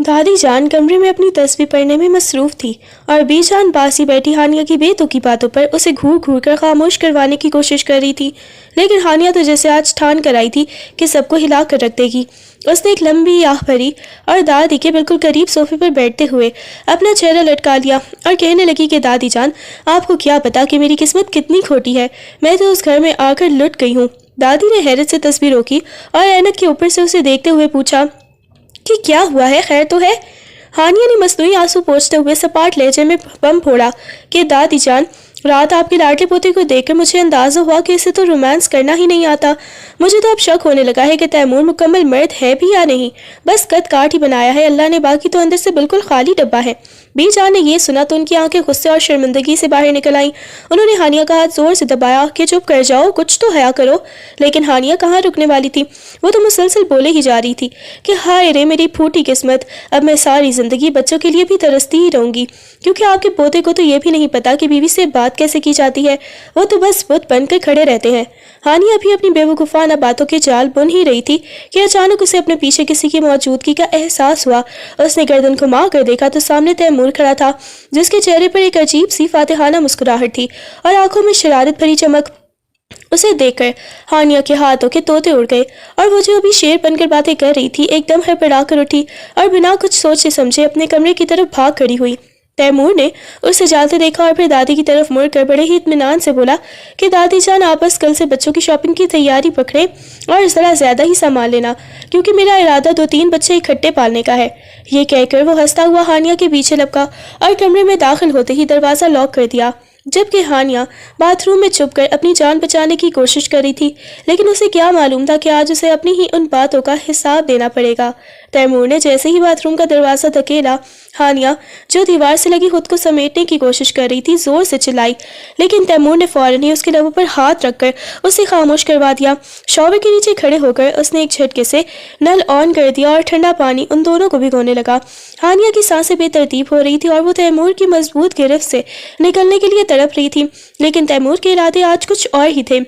दादी जान कमरे में अपनी तस्वीर पढ़ने में मसरूफ थी और बी जान पास ही बैठी हानिया की बेतुकी बातों पर उसे घूर घूर कर खामोश करवाने की कोशिश कर रही थी। लेकिन हानिया तो जैसे आज ठान कर आई थी कि सबको हिला कर रख देगी। उसने एक लंबी आह भरी और दादी के बिल्कुल करीब सोफे पर बैठते हुए अपना चेहरा लटका लिया और कहने लगी कि दादी जान, आपको क्या पता कि मेरी किस्मत कितनी खोटी है। मैं तो उस घर में आकर लुट गई हूँ। दादी ने हैरत से तस्वीर रोकी और ऐनक के ऊपर से उसे देखते हुए पूछा कि क्या हुआ है, खैर तो है। हानिया ने मसनूई आंसू पोंछते हुए सपाट लहजे में बम फोड़ा कि दादी जान, रात आपके लाडले पोते को देखकर मुझे अंदाजा हुआ कि इसे तो रोमांस करना ही नहीं आता। मुझे तो अब शक होने लगा है कि तैमूर मुकम्मल मर्द है भी या नहीं, बस कद काट ही बनाया है अल्लाह ने, बाकी तो अंदर से बिल्कुल खाली डब्बा है। बी जान ने ये सुना तो उनकी आंखें गुस्से और शर्मिंदगी से बाहर निकल आईं। उन्होंने हानिया का हाथ जोर से दबाया कि चुप कर जाओ, कुछ तो हया करो। लेकिन हानिया कहाँ रुकने वाली थी, वो तो मुसलसल बोले ही जा रही थी कि हाय रे मेरी फूटी किस्मत, अब मैं सारी जिंदगी बच्चों के लिए भी तरसती ही रहूंगी, क्योंकि आपके पोते को तो ये भी नहीं पता कि बीवी से बात कैसे की जाती है। वो तो बस बुत बनकर खड़े रहते हैं। हानिया भी अपनी बेवकूफ़ाना बातों के जाल बुन ही रही थी कि अचानक उसे अपने पीछे किसी की मौजूदगी का एहसास हुआ। उसने गर्दन घुमा कर देखा तो सामने तैमूर खड़ा था, जिसके चेहरे पर एक अजीब सी फातिहाना मुस्कुराहट थी और आंखों में शरारत भरी चमक। उसे देखकर हानिया के हाथों के तोते उड़ गए और वो जो अभी शेर बनकर बातें कर रही थी एकदम हड़बड़ा कर उठी और बिना कुछ सोचे समझे अपने कमरे की तरफ भाग खड़ी हुई। तैमूर ने उसे जाते देखा और फिर दादी की तरफ मुड़कर बड़े ही इत्मीनान से बोला कि दादी जान, आप बस कल से बच्चों की शॉपिंग की तैयारी पकड़े और ज़रा ज़्यादा ही सामान लेना, क्योंकि मेरा इरादा 2-3 बच्चे इकट्ठे पालने का है। ये कहकर वो हंसता हुआ हानिया के पीछे लपका और कमरे में दाखिल होते ही दरवाज़ा लॉक कर दिया। जबकि हानिया बाथरूम में छुपकर अपनी जान बचाने की कोशिश कर रही थी, लेकिन उसे क्या मालूम था कि आज उसे अपनी ही उन बातों का हिसाब देना पड़ेगा। तैमूर ने जैसे ही बाथरूम का दरवाज़ा धकेला, हानिया जो दीवार से लगी खुद को समेटने की कोशिश कर रही थी जोर से चिल्लाई, लेकिन तैमूर ने फौरन ही उसके लबों पर हाथ रखकर उसे खामोश करवा दिया। शॉवर के नीचे खड़े होकर उसने एक झटके से नल ऑन कर दिया और ठंडा पानी उन दोनों को भिगोने लगा। हानिया की सांसें बेतरतीब हो रही थी और वो तैमूर की मजबूत गिरफ्त से निकलने के लिए तड़प रही थी, लेकिन तैमूर के इरादे आज कुछ और ही थे।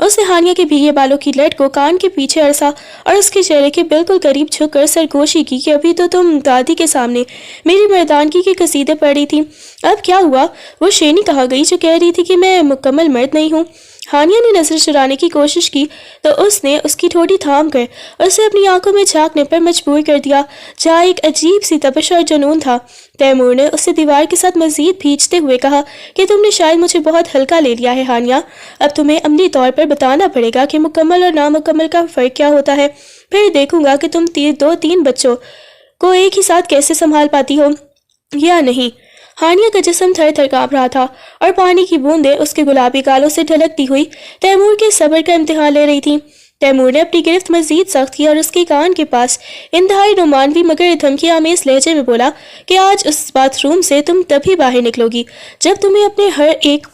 उसने हानिया के भीगे बालों की लट को कान के पीछे अरसा और उसके चेहरे के बिल्कुल करीब झुककर सरगोशी की कि अभी तो तुम दादी के सामने मेरी मर्दानगी के कसीदे पढ़ रही थी, अब क्या हुआ? वो शेरनी कहाँ गई जो कह रही थी कि मैं मुकम्मल मर्द नहीं हूँ? हानिया ने नजर चुराने की कोशिश की तो उसने उसकी ठोड़ी थाम कर उसे अपनी आंखों में झांकने पर मजबूर कर दिया, जहाँ एक अजीब सी तपिश और जुनून था। तैमूर ने उसे दीवार के साथ मजीद भींचते हुए कहा कि तुमने शायद मुझे बहुत हल्का ले लिया है हानिया, अब तुम्हें अमली तौर पर बताना पड़ेगा कि मुकम्मल और नामुकम्मल का फ़र्क क्या होता है। फिर देखूंगा कि तुम 2-3 बच्चों को एक ही साथ कैसे संभाल पाती हो या नहीं। हानिया का जिस्म थर थर काँप रहा था और पानी की बूंदें उसके गुलाबी गालों से ढलकती हुई तैमूर के सब्र का इम्तिहान ले रही थी। तैमूर ने अपनी गिरफ्त मजीद सख्त की और उसके कान के पास इंतहाई रोमानवी मगर धमकी आमेज लहजे में बोला कि आज उस बाथरूम से तुम तभी बाहर निकलोगी जब तुम्हें अपने हर एक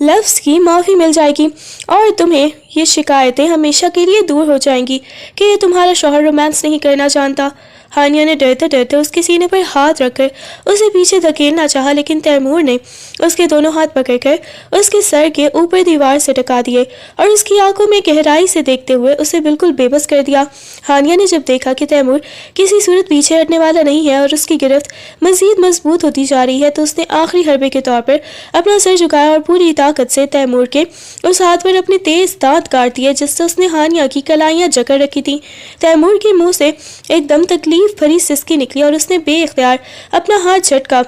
लफ्ज़ की माफ़ी मिल जाएगी और तुम्हें ये शिकायतें हमेशा के लिए दूर हो जाएंगी कि ये तुम्हारा शौहर रोमांस नहीं करना जानता। हानिया ने डरते डरते उसके सीने पर हाथ रखकर उसे पीछे धकेलना चाहा, लेकिन तैमूर ने उसके दोनों हाथ पकड़कर उसके सर के ऊपर दीवार से टका दिए और उसकी आंखों में गहराई से देखते हुए उसे बिल्कुल बेबस कर दिया। हानिया ने जब देखा कि तैमूर किसी सूरत पीछे हटने वाला नहीं है और उसकी गिरफ्त मजीद मजबूत होती जा रही है, तो उसने आखिरी हरबे के तौर पर अपना सर झुकाया और पूरी ताकत से तैमूर के उस हाथ पर अपने तेज दांत काट दिए जिससे उसने हानिया की कलाइयाँ जकड़ रखी थी। तैमूर के मुंह से एकदम तकलीफ भरी सिसकी निकली और उसने बेइख्तियार अपना हाथ झटका,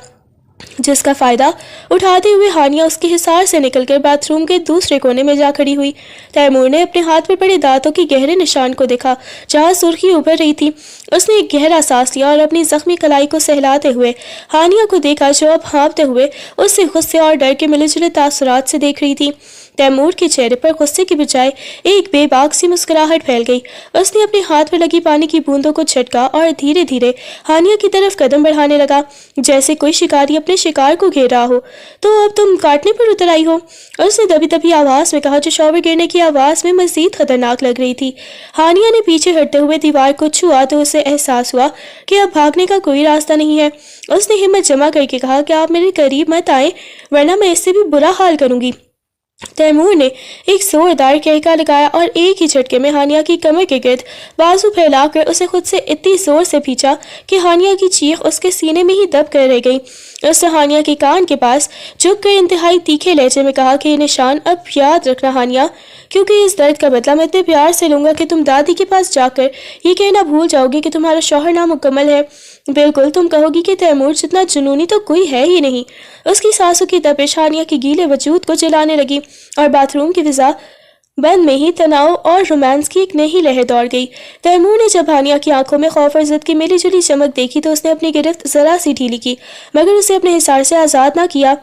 जिसका फायदा उठाते हुए हानिया उसके हिसार से निकलकर बाथरूम के दूसरे कोने में जा खड़ी हुई। तैमूर ने अपने हाथ पर पड़े दांतों की गहरे निशान को देखा जहां सुर्खी उभर रही थी। उसने एक गहरा सांस लिया और अपनी जख्मी कलाई को सहलाते हुए हानिया को देखा जो अब हाँफते हुए उससे गुस्से और डर के मिले जुले तासुरात से देख रही थी। तैमूर के चेहरे पर गुस्से की बजाय एक बेबाक सी मुस्कुराहट फैल गई। उसने अपने हाथ पर लगी पानी की बूंदों को झटका और धीरे धीरे हानिया की तरफ कदम बढ़ाने लगा, जैसे कोई शिकारी अपने शिकार को घेर रहा हो। तो अब तुम काटने पर उतर आई हो? उसने दबी दबी आवाज में कहा, जो शॉवर गिरने की आवाज में मजीद खतरनाक लग रही थी। हानिया ने पीछे हटते हुए दीवार को छुआ तो उसे एहसास हुआ कि अब भागने का कोई रास्ता नहीं है। उसने हिम्मत जमा करके कहा कि आप मेरे करीब मत आए, वरना मैं इससे भी बुरा हाल करूंगी। तैमूर ने एक जोरदार कहका लगाया और एक ही झटके में हानिया की कमर के गिर्द बाजू फैलाकर उसे खुद से इतनी जोर से खींचा कि हानिया की चीख उसके सीने में ही दब कर रह गई। उसने हानिया के कान के पास झुक कर इंतहाई तीखे लहजे में कहा कि ये निशान अब याद रखना हानिया, क्योंकि इस दर्द का बदला मैं इतने प्यार से लूंगा कि तुम दादी के पास जाकर ये कहना भूल जाओगी कि तुम्हारा शौहर नामुकम्मल है। बिल्कुल, तुम कहोगी कि तैमूर जितना जुनूनी तो कोई है ही नहीं। उसकी सांसों की तपिश हानिया की गीले वजूद को जलाने लगी और बाथरूम की फिजा बंद में ही तनाव और रोमांस की एक नई लहर दौड़ गई। तैमूर ने जब हानिया की आंखों में खौफ और जिद की मिली जुली चमक देखी तो उसने अपनी गिरफ्त जरा सी ढीली की, मगर उसे अपने हिसार से आज़ाद ना किया,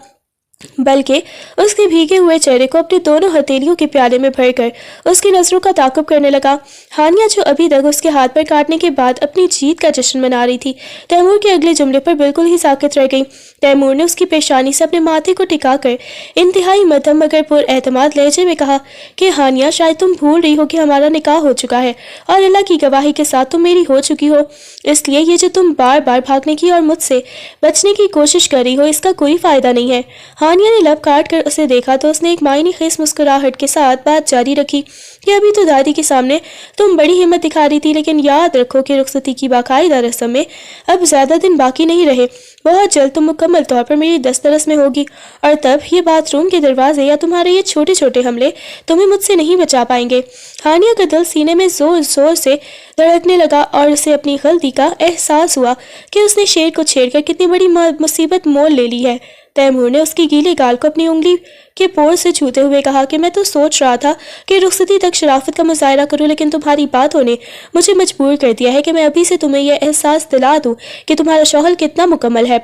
बल्कि उसके भीगे हुए चेहरे को अपनी दोनों हथेलियों के प्याले में भरकर उसकी नजरों का ताक़ुब करने लगा। हानिया, जो अभी तक उसके हाथ पर काटने के बाद अपनी जीत का जश्न मना रही थी, तैमूर के अगले जुमले पर बिल्कुल ही साकित रह गई। तैमूर ने उसकी पेशानी से अपने माथे को टिकाकर इंतहाई मध्यम मगर पुरएतमाद लहजे में कहा कि हानिया, शायद तुम भूल रही हो कि हमारा निकाह हो चुका है और अल्लाह की गवाही के साथ तुम मेरी हो चुकी हो। इसलिए ये जो तुम बार बार भागने की और मुझसे बचने की कोशिश कर रही हो, इसका कोई फ़ायदा नहीं है। हानिया ने लब काट कर उसे देखा तो उसने एक मायने खेस मुस्कुराहट के साथ बात जारी रखी कि अभी तो दादी के सामने तुम बड़ी हिम्मत दिखा रही थी, लेकिन याद रखो कि रुखसती की बाकायदा रस्म में अब ज़्यादा दिन बाकी नहीं रहे। बहुत जल्द तुम मुकम्मल तौर पर मेरी दस्तरस में होगी और तब ये बाथरूम के दरवाजे या तुम्हारे ये छोटे छोटे हमले तुम्हें मुझसे नहीं बचा पाएंगे। हानिया का दिल सीने में जोर जोर से धड़कने लगा और उसे अपनी गलती का एहसास हुआ कि उसने शेर को छेड़कर कितनी बड़ी मुसीबत मोल ले ली है। तैमूर ने उसकी गीले गाल को अपनी उंगली के पोर से छूते हुए कहा कि मैं तो सोच रहा था कि रुखसती तक शराफत का मुजाहरा करूं, लेकिन तुम्हारी बातों ने मुझे मजबूर कर दिया है कि मैं अभी से तुम्हें यह एहसास दिला दूं कि तुम्हारा शौहर कितना मुकम्मल है।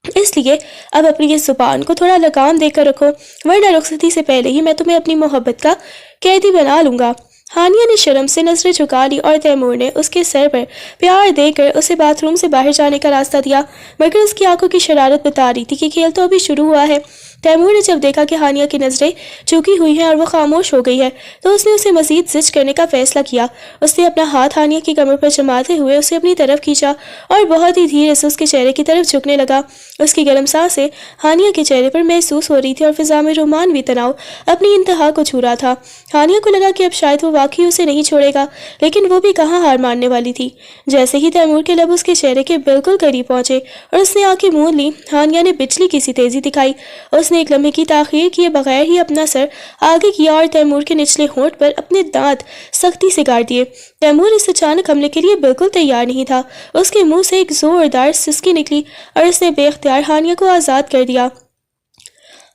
इसलिए अब अपनी इस जुबान को थोड़ा लगाम देकर रखो, वरना रुखसती से पहले ही मैं तुम्हें अपनी मोहब्बत का कैदी बना लूंगा। हानिया ने शर्म से नजरें झुका ली और तैमूर ने उसके सर पर प्यार देकर उसे बाथरूम से बाहर जाने का रास्ता दिया, मगर उसकी आंखों की शरारत बता रही थी कि खेल तो अभी शुरू हुआ है। तैमूर ने जब देखा कि हानिया की नज़रें झुकी हुई हैं और वो खामोश हो गई है तो उसने उसे मजीद जिद करने का फैसला किया। उसने अपना हाथ हानिया की कमर पर जमाते हुए उसे अपनी तरफ खींचा और बहुत ही धीरे से उसके चेहरे की तरफ झुकने लगा। उसकी गर्म सांसें हानिया के चेहरे पर महसूस हो रही थी और फिजा में रोमानवी तनाव अपनी इंतहा को छू रहा था। हानिया को लगा कि अब शायद वो वाकई उसे नहीं छोड़ेगा, लेकिन वो भी कहाँ हार मानने वाली थी। जैसे ही तैमूर के लब उसके चेहरे के बिल्कुल करीब पहुंचे और उसने आंखें मूंद ली, हानिया ने बिजली की सी तेजी दिखाई। उसने एक लम्हे की ताखीर किए बगैर ही अपना सर आगे किया और तैमूर के निचले होंठ पर अपने दांत सख्ती से गाड़ दिए। तैमूर इस अचानक हमले के लिए बिल्कुल तैयार नहीं था। उसके मुंह से एक जोरदार सिसकी निकली और उसने बेख्तियार हानिया को आज़ाद कर दिया।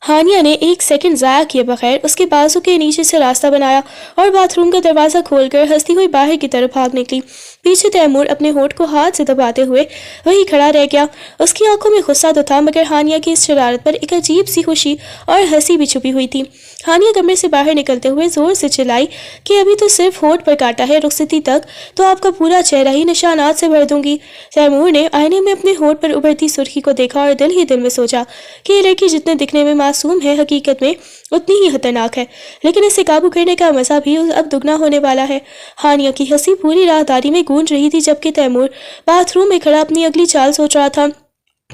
हानिया ने एक सेकंड ज़ाया किए बगैर उसके बाजू के नीचे से रास्ता बनाया और बाथरूम का दरवाज़ा खोलकर हंसती हुई बाहर की तरफ भाग निकली। पीछे तैमूर अपने होठ को हाथ से दबाते हुए वहीं खड़ा रह गया। उसकी आंखों में गुस्सा तो था, मगर हानिया की इस शरारत पर एक अजीब सी खुशी और हंसी भी छुपी हुई थी। हानिया कमरे से बाहर निकलते हुए जोर से चिल्लाई कि अभी तो सिर्फ होठ पर काटा है, रुखसती तक तो आपका पूरा चेहरा ही निशानात से भर दूंगी। तैमूर ने आईने में अपने होठ पर उभरती सुर्खी को देखा और दिल ही दिल में सोचा कि ये लड़की जितने दिखने में मासूम है, हकीकत में उतनी ही खतरनाक है, लेकिन इसे काबू करने का मजा भी अब दुगना होने वाला है। हानिया की हंसी पूरी राहदारी में गूंज रही थी, जबकि तैमूर बाथरूम में खड़ा अपनी अगली चाल सोच रहा था।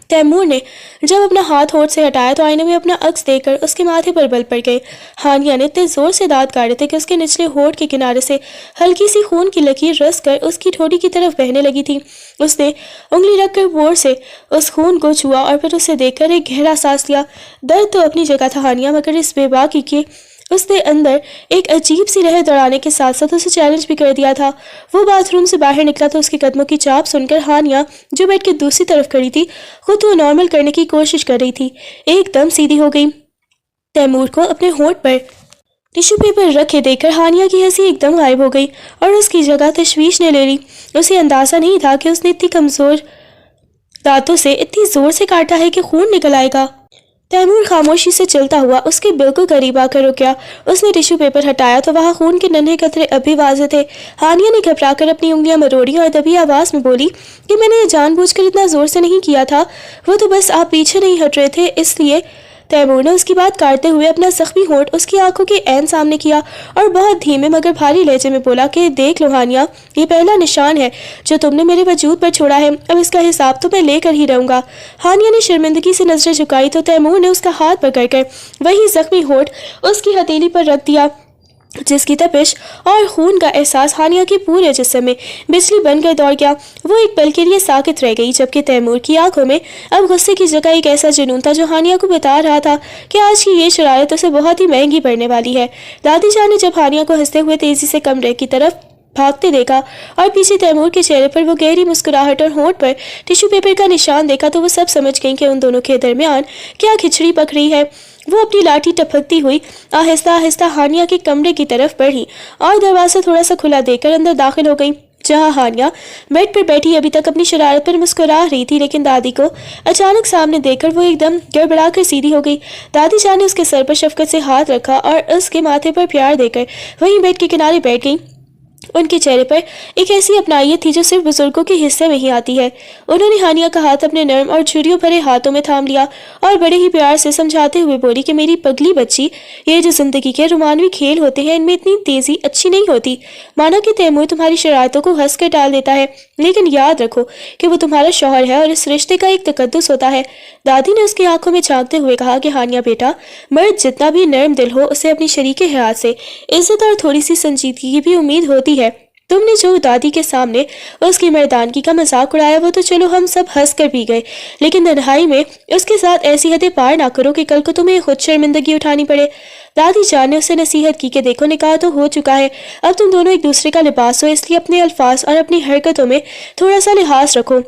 तैमूर ने जब अपना हाथ होठ से हटाया तो आईने में अपना अक्स देखकर उसके माथे पर बल पड़ गए। हानिया ने इतने जोर से दांत काटे थे कि उसके निचले होठ के किनारे से हल्की सी खून की लकीर रस कर उसकी ठोड़ी की तरफ बहने लगी थी। उसने उंगली रखकर जोर से उस खून को छुआ और फिर उसे देखकर एक गहरा सांस लिया। दर्द तो अपनी जगह था हानिया, मगर इस बेबाकी के उसने अंदर एक अजीब सी लहर दौड़ाने के साथ साथ उसे चैलेंज भी कर दिया था। वो बाथरूम से बाहर निकला तो उसके कदमों की चाप सुनकर हानिया, जो बेड के दूसरी तरफ खड़ी थी, खुद को नॉर्मल करने की कोशिश कर रही थी, एकदम सीधी हो गई। तैमूर को अपने होंठ पर टिश्यू पेपर रखे देखकर हानिया की हंसी एकदम गायब हो गई और उसकी जगह तशवीश ने ले ली। उसे अंदाजा नहीं था कि उसने इतनी कमजोर दांतों से इतनी जोर से काटा है कि खून निकल आएगा। तैमूर खामोशी से चलता हुआ उसके बिल्कुल करीब आकर रुक गया। उसने टिश्यू पेपर हटाया तो वहाँ खून के नन्हे कतरे अभी वाज़ेह थे। हानिया ने घबराकर अपनी उंगलियां मरोड़ी और दबी आवाज़ में बोली कि मैंने ये जानबूझकर इतना ज़ोर से नहीं किया था, वो तो बस आप पीछे नहीं हट रहे थे इसलिए। तैमूर ने उसकी बात काटते हुए अपना जख्मी होंठ उसकी आंखों के ऐन सामने किया और बहुत धीमे मगर भारी लहजे में बोला कि देख लो हानिया, ये पहला निशान है जो तुमने मेरे वजूद पर छोड़ा है, अब इसका हिसाब तो मैं लेकर ही रहूंगा। हानिया ने शर्मिंदगी से नजरें झुकाई तो तैमूर ने उसका हाथ पकड़कर वही जख्मी होंठ उसकी हथेली पर रख दिया, जिसकी तपिश और खून का एहसास हानिया के पूरे जिस्म में बिजली बनकर दौड़ गया। वो एक पल के लिए साकित रह गई, जबकि तैमूर की आंखों में अब गुस्से की जगह एक ऐसा जुनून था जो हानिया को बता रहा था कि आज की ये शरारत उसे बहुत ही महंगी पड़ने वाली है। दादी जान ने जब हानिया को हंसते हुए तेजी से कमरे की तरफ भागते देखा और पीछे तैमूर के चेहरे पर वो गहरी मुस्कुराहट और होंठ पर टिश्यू पेपर का निशान देखा तो वो सब समझ गई कि उन दोनों के दरमियान क्या खिचड़ी पक रही है। वो अपनी लाठी टपकती हुई आहिस्ता आहिस्ता हानिया के कमरे की तरफ बढ़ी और दरवाजा थोड़ा सा खुला देकर अंदर दाखिल हो गई, जहां हानिया बेड पर बैठी अभी तक अपनी शरारत पर मुस्कुरा रही थी, लेकिन दादी को अचानक सामने देखकर वो एकदम गड़बड़ा कर सीधी हो गई। दादी जान ने उसके सर पर शफकत से हाथ रखा और उसके माथे पर प्यार देकर वहीं बेड के किनारे बैठ गई। उनके चेहरे पर एक ऐसी अपनाइयत थी जो सिर्फ बुजुर्गों के हिस्से में ही आती है। उन्होंने हानिया का हाथ अपने नर्म और छुरियों भरे हाथों में थाम लिया और बड़े ही प्यार से समझाते हुए बोली कि मेरी पगली बच्ची, ये जो जिंदगी के रोमानवी खेल होते हैं इनमें इतनी तेजी अच्छी नहीं होती। माना कि तैमूर तुम्हारी शरारतों को हंस कर टाल देता है, लेकिन याद रखो कि वो तुम्हारा शौहर है और इस रिश्ते का एक तकद्दुस होता है। दादी ने उसकी आंखों में झांकते हुए कहा कि हानिया बेटा, मर्द जितना भी नर्म दिल हो उसे अपनी शरीके हयात से इज्जत और थोड़ी सी संजीदगी की भी उम्मीद होती है। तुमने जो दादी के सामने उसकी मर्दानगी का मजाक उड़ाया वो तो चलो हम सब हंस कर पी गए, लेकिन तन्हाई में उसके साथ ऐसी हदें पार ना करो कि कल को तुम्हें खुद शर्मिंदगी उठानी पड़े। दादी जान ने उसे नसीहत की कि देखो निकाह तो हो चुका है, अब तुम दोनों एक दूसरे का लिबास हो, इसलिए अपने अल्फाज और अपनी हरकतों में थोड़ा सा लिहाज रखो,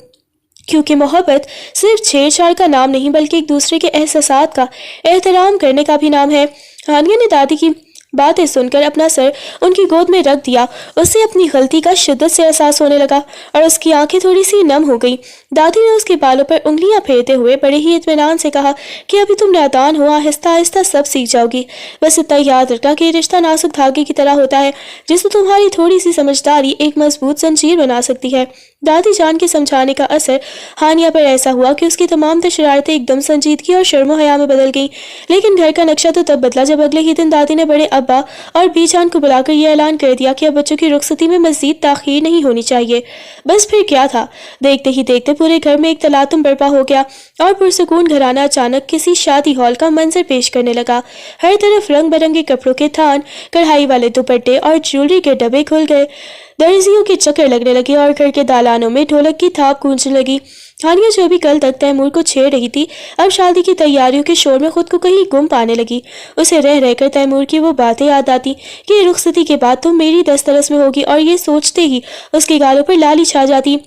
क्योंकि मोहब्बत सिर्फ छेड़छाड़ का नाम नहीं बल्कि एक दूसरे के एहसासात का एहतराम करने का भी नाम है। हानिया ने दादी की बातें सुनकर अपना सर उनकी गोद में रख दिया। उसे अपनी गलती का शिद्दत से एहसास होने लगा और उसकी आंखें थोड़ी सी नम हो गई। दादी ने उसके बालों पर उंगलियां फेरते हुए बड़े ही इत्मीनान से कहा कि अभी तुम नादान हो, आहिस्ता आहिस्ता सब सीख जाओगी। बस इतना याद रखना कि रिश्ता नाजुक धागे की तरह होता है, जिसमें तुम्हारी थोड़ी सी समझदारी एक मजबूत जंजीर बना सकती है। दादी जान के समझाने का असर हानिया पर ऐसा हुआ कि उसकी तमाम शरारतें एकदम संजीदगी और शर्मो हया में बदल गईं। लेकिन घर का नक्शा तो तब बदला जब अगले ही दिन दादी ने बड़े अब्बा और बीजान को बुलाकर यह ऐलान कर दिया कि अब बच्चों की रुखसती में मजीद ताखीर नहीं होनी चाहिए। बस फिर क्या था, देखते ही देखते पूरे घर में एक तलातुम बर्पा हो गया और पुरसुकून घराना अचानक किसी शादी हॉल का मंजर पेश करने लगा। हर तरफ रंग बिरंगे कपड़ों के थान, कढ़ाई वाले दुपट्टे और ज्वेलरी के डब्बे खुल गए। दर्जियों के चक्कर लगने लगे और घर के दालानों में ढोलक की थाप गूंजने लगी। हानिया जो भी कल तक तैमूर को छेड़ रही थी, अब शादी की तैयारियों के शोर में खुद को कहीं गुम पाने लगी। उसे रह रहकर तैमूर की वो बातें याद आती कि रुखसती के बाद तुम मेरी दस्तरस में होगी, और ये सोचते ही उसके गालों पर लाली छा जाती।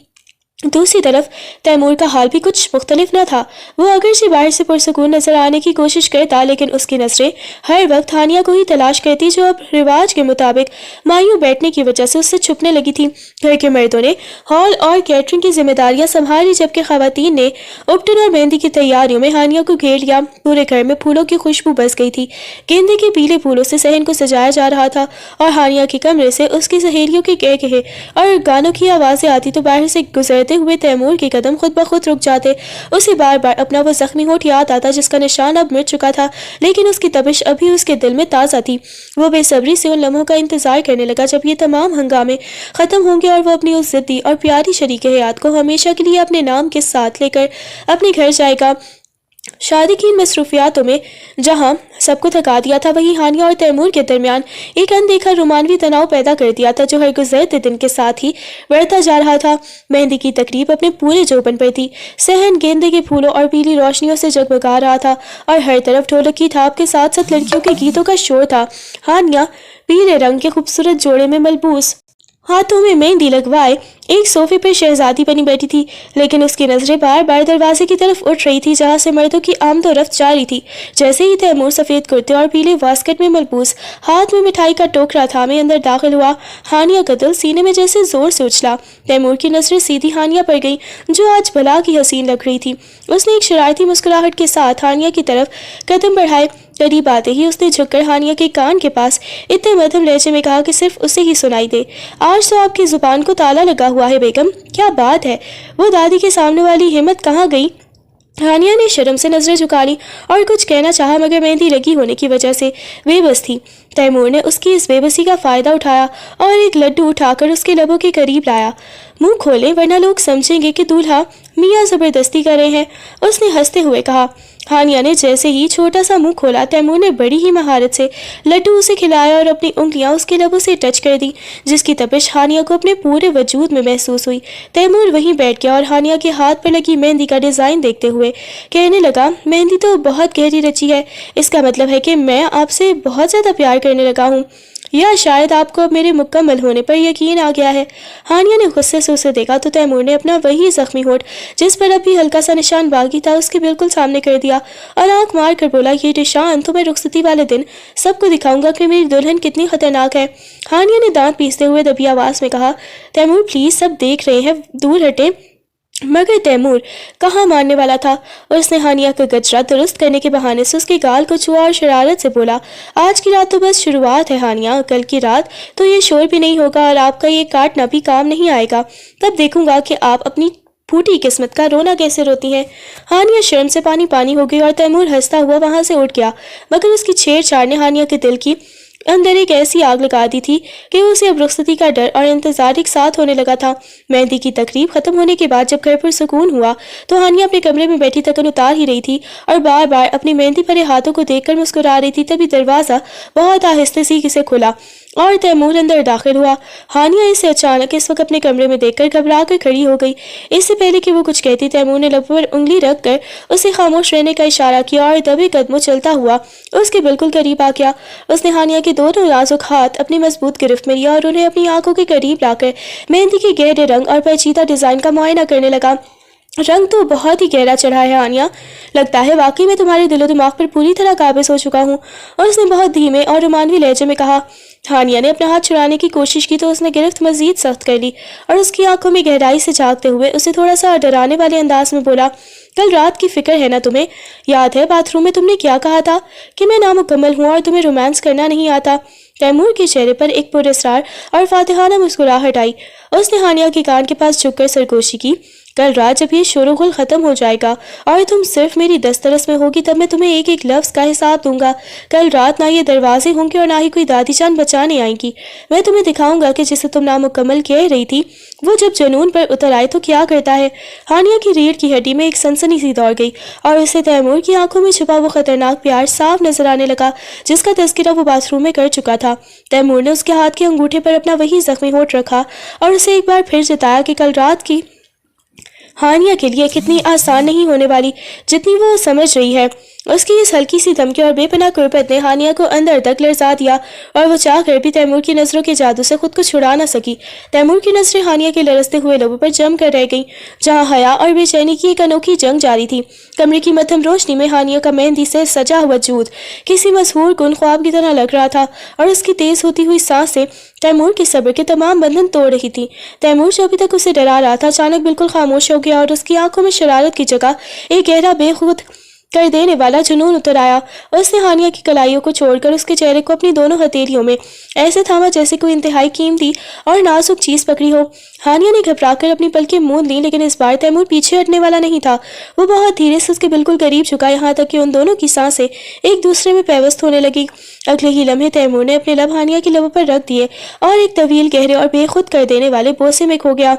दूसरी तरफ तैमूर का हाल भी कुछ मुख्तलिफ न था। वो अगर से बाहर से पुरसुकून नजर आने की कोशिश करता, लेकिन उसकी नजरें हर वक्त हानिया को ही तलाश करती, जो अब रिवाज के मुताबिक मायूं बैठने की वजह से उससे छुपने लगी थी। घर के मर्दों ने हॉल और कैटरिंग की जिम्मेदारियां संभाली, जबकि खवातीन ने उपटन और मेहंदी की तैयारियों में हानिया को घेर लिया। पूरे घर में फूलों की खुशबू बस गई थी। गेंदे के पीले फूलों से सहन को सजाया जा रहा था और हानिया के कमरे से उसकी सहेलियों के कहे और गानों की आवाजें आती तो बाहर से गुजरते हुए तैमूर के कदम खुद ब खुद रुक जाते। उसे बार बार अपना वो जख्मी होठ याद आता जिसका निशान अब मिट चुका था, लेकिन उसकी तपिश अभी उसके दिल में ताज़ा थी। वो बेसब्री से उन लम्हों का इंतजार करने लगा जब ये तमाम हंगामे खत्म होंगे और वो अपनी उस जिद्दी और प्यारी शरीके हयात को हमेशा के लिए अपने नाम के साथ लेकर अपने घर जाएगा। शादी की मसरूफियातों में जहां सबको थका दिया था, वहीं हानिया और तैमूर के दरमियान एक अनदेखा रोमानवी तनाव पैदा कर दिया था, जो हर गुजरते दिन के साथ ही बढ़ता जा रहा था। मेहंदी की तकरीब अपने पूरे जोबन पर थी। सहन गेंदे के फूलों और पीली रोशनियों से जगमगा रहा था और हर तरफ ढोलक की थाप के साथ साथ लड़कियों के गीतों का शोर था। हानिया पीले रंग के खूबसूरत जोड़े में मलबूस, हाथों में मेहंदी लगवाए एक सोफे पर शहजादी बनी बैठी थी, लेकिन उसकी नजरें बार बार दरवाजे की तरफ उठ रही थी जहां से मर्दों की आमद और रफ्त जारी थी। जैसे ही तैमूर सफेद कुर्ते और पीले वास्कट में मलबूस हाथ में मिठाई का टोकरा थामे अंदर दाखिल हुआ, हानिया का दिल सीने में जैसे जोर से उछला। तैमूर की नजरें सीधी हानिया पर गई, जो आज भला की हसीन लग रही थी। उसने एक शरारती मुस्कुराहट के साथ हानिया की तरफ कदम बढ़ाए। करीब आते ही उसने झुककर हानिया के कान के पास इतने मध्यम लहजे में कहा कि सिर्फ उसे ही सुनाई दे, आज तो आपकी जुबान को ताला लगा हुआ है बेगम। क्या बात है, वो दादी के सामने वाली हिम्मत कहाँ गई? हानिया ने शर्म से नजरें झुका ली और कुछ कहना चाहा, मगर मेहंदी लगी होने की वजह से बेबस थी। तैमूर ने उसकी इस बेबसी का फायदा उठाया और एक लड्डू उठाकर उसके लबों के करीब लाया। मुंह खोले वरना लोग समझेंगे कि दूल्हा मियाँ जबरदस्ती कर रहे हैं, उसने हंसते हुए कहा। हानिया ने जैसे ही छोटा सा मुंह खोला, तैमूर ने बड़ी ही महारत से लड्डू उसे खिलाया और अपनी उंगलियां उसके लबों से टच कर दी, जिसकी तपिश हानिया को अपने पूरे वजूद में महसूस हुई। तैमूर वहीं बैठ गया और हानिया के हाथ पर लगी मेहंदी का डिज़ाइन देखते हुए कहने लगा, मेहंदी तो बहुत गहरी रची है, इसका मतलब है कि मैं आपसे बहुत ज़्यादा प्यार करने लगा हूँ, या शायद आपको अब मेरे मुकम्मल होने पर यकीन आ गया है। हानिया ने गुस्से से उसे देखा तो तैमूर ने अपना वही जख्मी होठ, जिस पर अभी हल्का सा निशान बाकी था, उसके बिल्कुल सामने कर दिया और आंख मार कर बोला, ये निशान तो मैं रुखसती वाले दिन सबको दिखाऊंगा कि मेरी दुल्हन कितनी खतरनाक है। हानिया ने दांत पीसते हुए दबी आवाज़ में कहा, तैमूर प्लीज़, सब देख रहे हैं, दूर हटें। मगर तैमूर कहाँ मानने वाला था। उसने हानिया का गजरा दुरुस्त करने के बहाने से उसके गाल को छुआ और शरारत से बोला, आज की रात तो बस शुरुआत है हानिया, कल की रात तो ये शोर भी नहीं होगा और आपका ये काटना भी काम नहीं आएगा। तब देखूंगा कि आप अपनी फूटी किस्मत का रोना कैसे रोती हैं। हानिया शर्म से पानी पानी हो गई और तैमूर हंसता हुआ वहां से उठ गया, मगर उसकी छेड़छाड़ ने हानिया के दिल की अंदर एक ऐसी आग लगा दी थी कि उसे अब रुखसती का डर और इंतजार एक साथ होने लगा था। मेहंदी की तकरीब खत्म होने के बाद जब घर पर सुकून हुआ तो हानिया अपने कमरे में बैठी तकन उतार ही रही थी और बार बार अपनी मेहंदी भरे हाथों को देखकर मुस्कुरा रही थी। तभी दरवाज़ा बहुत आहिस्ते से खुला और तैमूर अंदर दाखिल हुआ। हानिया इसे अचानक इस वक्त अपने कमरे में देखकर घबरा कर खड़ी हो गई। इससे पहले कि वो कुछ कहती, तैमूर ने लब पर उंगली रखकर उसे खामोश रहने का इशारा किया और दबे कदमों चलता हुआ उसके बिल्कुल करीब आ गया। उसने हानिया के दोनों नाजुक हाथ अपनी मजबूत गिरफ्त में लिया और उन्हें अपनी आंखों के करीब लाकर मेहंदी के गहरे रंग और पेचीदा डिजाइन का मुआयना करने लगा। रंग तो बहुत ही गहरा चढ़ा है हानिया, लगता है वाकई मैं तुम्हारे दिलो दिमाग पर पूरी तरह काबिज हो चुका हूँ, और उसने बहुत धीमे और रोमानवी लहजे में कहा। हानिया ने अपना हाथ छुड़ाने की कोशिश की तो उसने गिरफ्त मजीद सख्त कर ली और उसकी आंखों में गहराई से झांकते हुए उसे थोड़ा सा डराने वाले अंदाज में बोला, कल रात की फिक्र है ना तुम्हें? याद है बाथरूम में तुमने क्या कहा था कि मैं नामुकम्मल हूँ और तुम्हें रोमांस करना नहीं आता? तैमूर के चेहरे पर एक पुरस्कार और फातिहाना मुस्कुराहट आई। उसने हानिया के कान के पास झुककर सरगोशी की, कल रात जब ये शोरगुल खत्म हो जाएगा और तुम सिर्फ मेरी दस्तरस में होगी, तब मैं तुम्हें एक एक लफ्ज़ का हिसाब दूंगा। कल रात ना ये दरवाजे होंगे और ना ही कोई दादी जान बचाने आएंगी। मैं तुम्हें दिखाऊंगा कि जिसे तुम नामुकम्मल कह रही थी वो जब जुनून पर उतर आए तो क्या करता है। हानिया की रीढ़ की हड्डी में एक सनसनी सी दौड़ गई और उसे तैमूर की आंखों में छुपा वो खतरनाक प्यार साफ नजर आने लगा जिसका तज़किरा वो बाथरूम में कर चुका था। तैमूर ने उसके हाथ के अंगूठे पर अपना वही जख्मी होठ रखा और उसे एक बार फिर जताया कि कल रात की हानिया के लिए कितनी आसान नहीं होने वाली जितनी वो समझ रही है। उसकी इस हल्की सी धमकी और बेपनाह कुर्बत ने हानिया को अंदर तक लरसा दिया और वो चाह कर भी तैमूर की नज़रों के जादू से खुद को छुड़ा न सकी। तैमूर की नज़रें हानिया के लरसते हुए लबों पर जम कर रह गईं, जहाँ हया और बेचैनी की एक अनोखी जंग जारी थी। कमरे की मध्यम रोशनी में हानिया का मेहंदी से सजा हुआ वजूद किसी मशहूर गुन ख्वाब की तरह लग रहा था और उसकी तेज होती हुई सांसें तैमूर के सब्र के तमाम बंधन तोड़ रही थी। तैमूर जो अभी तक उसे डरा रहा था अचानक बिल्कुल खामोश हो गया और उसकी आंखों में शरारत की जगह एक गहरा बेखुद कर देने वाला जुनून उतर आया। उसने हानिया की कलाइयों को छोड़कर उसके चेहरे को अपनी दोनों हथेलियों में ऐसे थामा जैसे कोई इंतहाई कीमती और नाजुक चीज़ पकड़ी हो। हानिया ने घबराकर अपनी पलकें मूंद ली, लेकिन इस बार तैमूर पीछे हटने वाला नहीं था। वो बहुत धीरे से उसके बिल्कुल करीब झुका, यहाँ तक कि उन दोनों की सांसें एक दूसरे में पैवस्त होने लगी। अगले ही लम्हे तैमूर ने अपने लब हानिया की लबों पर रख दिए और एक तवील, गहरे और बेखुद कर देने वाले बोसे में खो गया।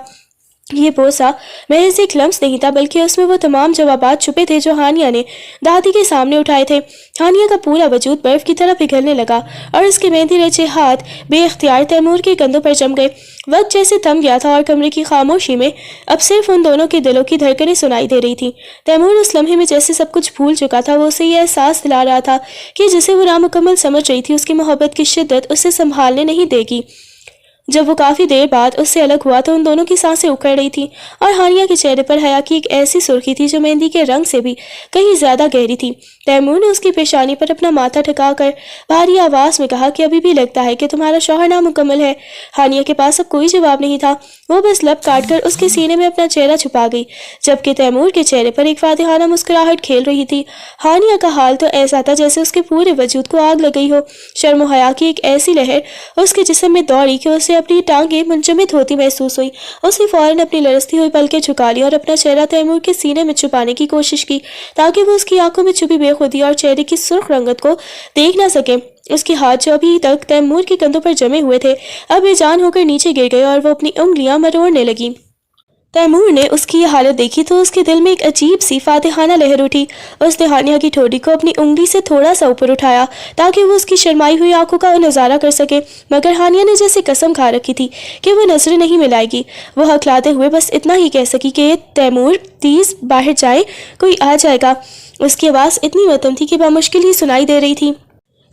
ये बोसा महज एक लम्स नहीं था, बल्कि उसमें वो तमाम जवाबात छुपे थे जो हानिया ने दादी के सामने उठाए थे। हानिया का पूरा वजूद बर्फ की तरह पिघलने लगा और उसके मेहंदी रचे हाथ बेख्तियार तैमूर के कंधों पर जम गए। वक्त जैसे थम गया था और कमरे की खामोशी में अब सिर्फ उन दोनों के दिलों की धड़कनें सुनाई दे रही थी। तैमूर उस लम्हे में जैसे सब कुछ भूल चुका था। वो उसे यह एहसास दिला रहा था कि जिसे वो नामुकम्मल समझ रही थी उसकी मोहब्बत की शिद्दत उसे संभालने नहीं देगी। जब वो काफ़ी देर बाद उससे अलग हुआ तो उन दोनों की सांसें उखड़ रही थी और हानिया के चेहरे पर हया की एक ऐसी सुर्खी थी जो मेहंदी के रंग से भी कहीं ज़्यादा गहरी थी। तैमूर ने उसकी पेशानी पर अपना माथा ठकाकर भारी आवाज़ में कहा कि अभी भी लगता है कि तुम्हारा शौहर नामुकम्मल है। हानिया के पास अब कोई जवाब नहीं था। वो बस लब काट कर उसके सीने में अपना चेहरा छुपा गई, जबकि तैमूर के चेहरे पर एक फातिहाना मुस्कुराहट खेल रही थी। हानिया का हाल तो ऐसा था जैसे उसके पूरे वजूद को आग लग गई हो। शर्म और हया की एक ऐसी लहर उसके जिस्म में दौड़ी कि उसे उसे अपनी टांगें मुंजमद होती महसूस हुई। उसने फौरन अपनी लरसती हुई पलकें झुका ली और अपना चेहरा तैमूर के सीने में छुपाने की कोशिश की ताकि वो उसकी आंखों में छुपी बेखुदी और चेहरे की सुर्ख रंगत को देख ना सके। उसके हाथ जो अभी तक तैमूर के कंधों पर जमे हुए थे अब बेजान होकर नीचे गिर गए और वो अपनी उंगलियां मरोड़ने लगी। तैमूर ने उसकी ये हालत देखी तो उसके दिल में एक अजीब सी फातिहाना लहर उठी। उसने हानिया की ठोड़ी को अपनी उंगली से थोड़ा सा ऊपर उठाया ताकि वो उसकी शर्माई हुई आंखों का नज़ारा कर सके, मगर हानिया ने जैसे कसम खा रखी थी कि वो नजरें नहीं मिलाएगी। वो हकलाते हुए बस इतना ही कह सकी कि तैमूर प्लीज़ बाहर जाए, कोई आ जाएगा। उसकी आवाज़ इतनी मध्यम थी कि बामुश्किल ही सुनाई दे रही थी।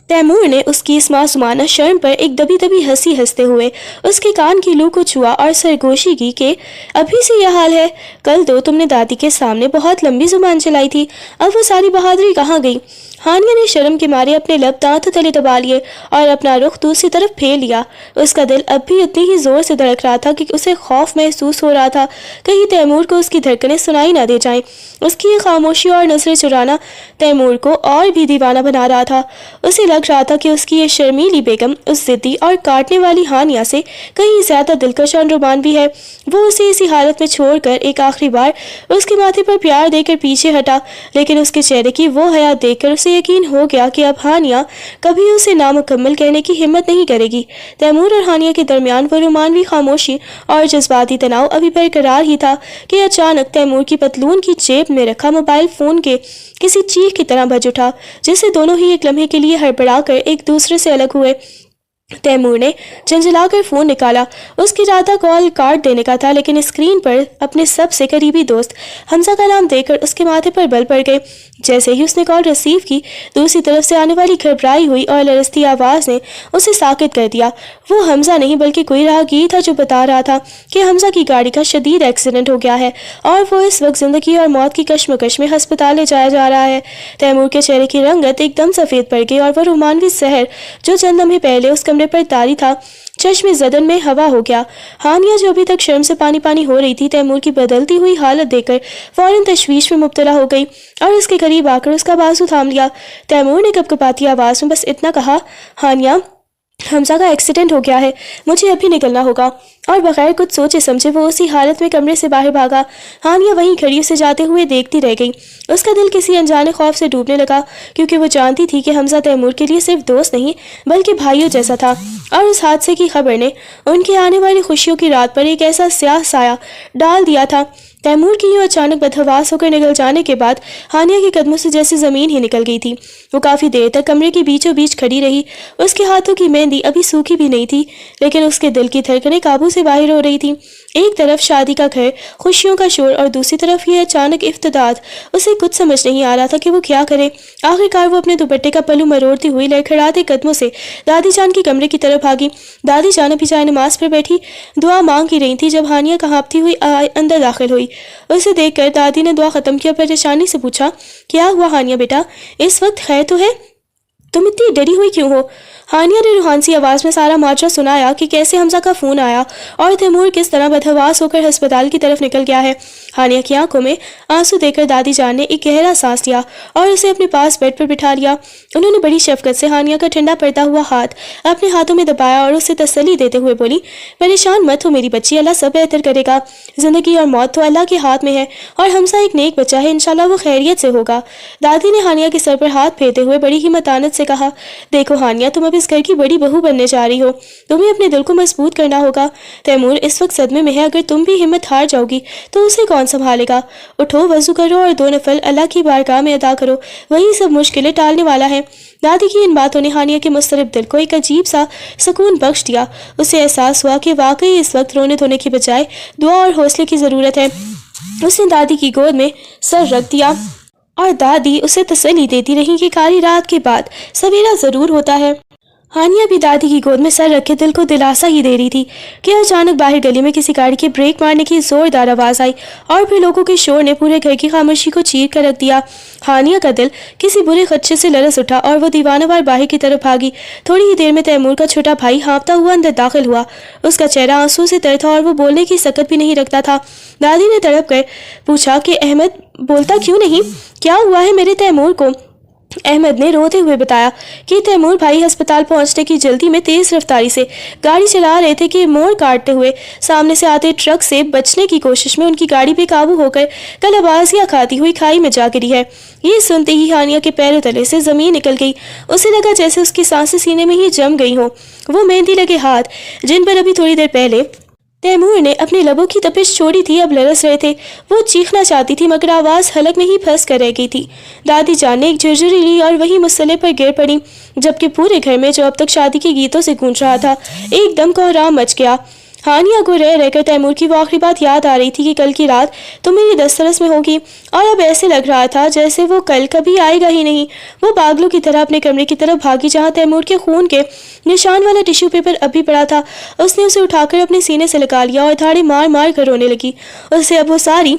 तैमूर ने उसकी इस मासूमाना शर्म पर एक दबी दबी हंसी हंसते हुए उसके कान की लू को छुआ और सरगोशी की कि अभी से यह हाल है, कल तो तुमने दादी के सामने बहुत लंबी जुबान चलाई थी, अब वो सारी बहादुरी कहाँ गई। हानिया ने शर्म के मारे अपने लब दांतों तले दबा लिए और अपना रुख दूसरी तरफ फेर लिया। उसका दिल अब भी उतनी ही जोर से धड़क रहा था कि उसे खौफ महसूस हो रहा था कहीं तैमूर को उसकी धड़कनें सुनाई ना दे जाएं। उसकी खामोशी और नजरें चुराना तैमूर को और भी दीवाना बना रहा था। उसे लग रहा था कि उसकी ये शर्मीली बेगम उस जिद्दी और काटने वाली हानिया से कहीं ज्यादा दिलकश और रोमानवी है। वो उसे इसी हालत में छोड़कर एक आखिरी बार उसके माथे पर प्यार देकर पीछे हटा, लेकिन उसके चेहरे की वो हयात देखकर उसे यकीन हो गया कि अब हानिया कभी उसे नामुकम्मल कहने की हिम्मत नहीं करेगी। तैमूर और हानिया के दरमियान वो रोमानवी खामोशी और जज्बाती तनाव अभी बरकरार ही था कि अचानक तैमूर की पतलून की जेब में रखा मोबाइल फोन के किसी चीख की तरह बज उठा, जिससे दोनों ही एक लम्हे के लिए हड़बड़ाकर एक दूसरे से अलग हुए। तैमूर ने झंझलाकर फोन निकाला। उसकी इरादा कॉल काट देने का था, लेकिन स्क्रीन पर अपने सबसे करीबी दोस्त हमजा का नाम देखकर उसके माथे पर बल पड़ गए। जैसे ही उसने कॉल रिसीव की, दूसरी तरफ से आने वाली घबराई हुई और लरसती आवाज़ ने उसे साकित कर दिया। वो हमजा नहीं बल्कि कोई राहगीर था जो बता रहा था कि हमजा की गाड़ी का शदीद एक्सीडेंट हो गया है और वो इस वक्त ज़िंदगी और मौत की कश्मकश में हस्पताल ले जाया जा रहा है। तैमूर के चेहरे की रंगत एकदम सफ़ेद पड़ गई और वह रोमानवी शहर जो चंद लम्हे पहले उस कमरे पर तारी था, चश्मे ज़दन में हवा हो गया। हानिया जो अभी तक शर्म से पानी पानी हो रही थी, तैमूर की बदलती हुई हालत देखकर फौरन तशवीश में मुब्तला हो गई और उसके करीब आकर उसका बाजू थाम लिया। तैमूर ने कपकपाती आवाज़ में बस इतना कहा, हानिया हमजा का एक्सीडेंट हो गया है, मुझे अभी निकलना होगा। और बगैर कुछ सोचे समझे वो उसी हालत में कमरे से बाहर भागा। हानिया वहीं खड़ी उसे जाते हुए देखती रह गई। उसका दिल किसी अनजाने खौफ से डूबने लगा, क्योंकि वो जानती थी कि हमजा तैमूर के लिए सिर्फ दोस्त नहीं बल्कि भाइयों जैसा था। और उस हादसे की खबर ने उनकी आने वाली खुशियों की रात पर एक ऐसा स्याह साया डाल दिया था। तैमूर की यूँ अचानक बदहवास होकर निकल जाने के बाद हानिया के कदमों से जैसे ज़मीन ही निकल गई थी। वो काफ़ी देर तक कमरे के बीचों बीच खड़ी रही। उसके हाथों की मेहंदी अभी सूखी भी नहीं थी, लेकिन उसके दिल की धड़कनें काबू से बाहर हो रही थी। एक तरफ शादी का घर, खुशियों का शोर, और दूसरी तरफ ये अचानक इफ्तिदाद। उसे कुछ समझ नहीं आ रहा था कि वो क्या करे। आखिरकार वो अपने दुपट्टे का पल्लू मरोड़ती हुई लड़खड़ाते कदमों से दादी जान के कमरे की तरफ भागी। दादी जान अभी चाय नमाज पर बैठी दुआ मांग ही रही थी जब हानिया कांपती हुई अंदर दाखिल हुई। उसे देखकर दादी ने दुआ ख़त्म किया, परेशानी से पूछा, क्या हुआ हानिया बेटा, इस वक्त खैर तो है, तुम इतनी डरी हुई क्यों हो। हानिया ने रूहान सी आवाज़ में सारा माजरा सुनाया कि कैसे हमजा का फ़ोन आया और तैमूर किस तरह बदहवास होकर अस्पताल की तरफ निकल गया है। हानिया की आंखों में आंसू देखकर दादी जान ने एक गहरा सांस लिया और उसे अपने पास बेड पर बिठा लिया। उन्होंने बड़ी शफकत से हानिया का ठंडा पड़ता हुआ हाथ अपने हाथों में दबाया और उसे तसल्ली देते हुए बोली, परेशान मत हो मेरी बच्ची, अल्लाह सब बेहतर करेगा। ज़िंदगी और मौत तो अल्लाह के हाथ में है और हमजा एक नेक बच्चा है, इंशाल्लाह वो खैरियत से होगा। दादी ने हानिया के सर पर हाथ फेरते हुए बड़ी ही मतानत से कहा, देखो हानिया, तुम अब इस घर की बड़ी बहू बनने जा रही हो, तुम्हें अपने दिल को मजबूत करना होगा। तैमूर इस वक्त सदमे में है, अगर तुम भी हिम्मत हार जाओगी तो उसे कौन संभालेगा। उठो, वजू करो और 2 नफल अल्लाह की बारगाह में अदा करो, वही सब मुश्किलें टालने वाला है। दादी की इन बातों ने हानिया के मुस्तरब दिल को एक अजीब सा सुकून बख्श दिया। उसे एहसास हुआ कि वाकई इस वक्त रोने धोने की बजाय दुआ और हौसले की ज़रूरत है। उसने दादी की गोद में सर रख दिया और दादी उसे तसल्ली देती रही कि काली रात के बाद सवेरा ज़रूर होता है। हानिया भी दादी की गोद में सर रखे दिल को दिलासा ही दे रही थी कि अचानक बाहर गली में किसी गाड़ी के ब्रेक मारने की जोरदार आवाज़ आई और फिर लोगों के शोर ने पूरे घर की खामोशी को चीर कर रख दिया। हानिया का दिल किसी बुरे खदशे से लरस उठा और वो दीवानावार बाहर की तरफ भागी। थोड़ी ही देर में तैमूर का छोटा भाई हाँफता हुआ अंदर दाखिल हुआ। उसका चेहरा आंसू से तर था और वो बोलने की सकत भी नहीं रखता था। दादी ने तड़प कर पूछा कि अहमद बोलता क्यों नहीं, क्या हुआ है मेरे तैमूर को। अहमद ने रोते हुए बताया कि तैमूर भाई अस्पताल पहुंचने की जल्दी में तेज रफ्तारी से गाड़ी चला रहे थे कि मोड़ काटते हुए सामने से आते ट्रक से बचने की कोशिश में उनकी गाड़ी बेकाबू होकर कलाबाजियां खाती हुई खाई में जा गिरी है। ये सुनते ही हानिया के पैरों तले से जमीन निकल गई। उसे लगा जैसे उसकी सांसें सीने में ही जम गई हों। वो मेहंदी लगे हाथ, जिन पर अभी थोड़ी देर पहले तैमूर ने अपने लबों की तपिश छोड़ी थी, अब लरस रहे थे। वो चीखना चाहती थी मगर आवाज़ हलक में ही फंस कर रह गई थी। दादी जान ने एक झुरझुरी ली और वही मुसल्ले पर गिर पड़ी, जबकि पूरे घर में जो अब तक शादी के गीतों से गूंज रहा था एकदम कोहराम मच गया। हानिया को रह रहकर तैमूर की वो आखिरी बात याद आ रही थी कि कल की रात तो मेरी दस्तरस में होगी, और अब ऐसे लग रहा था जैसे वो कल कभी आएगा ही नहीं। वो पागलों की तरह अपने कमरे की तरफ भागी जहाँ तैमूर के खून के निशान वाला टिश्यू पेपर अभी पड़ा था। उसने उसे उठाकर अपने सीने से लगा लिया और धाड़े मार मार कर रोने लगी। उसे अब वो सारी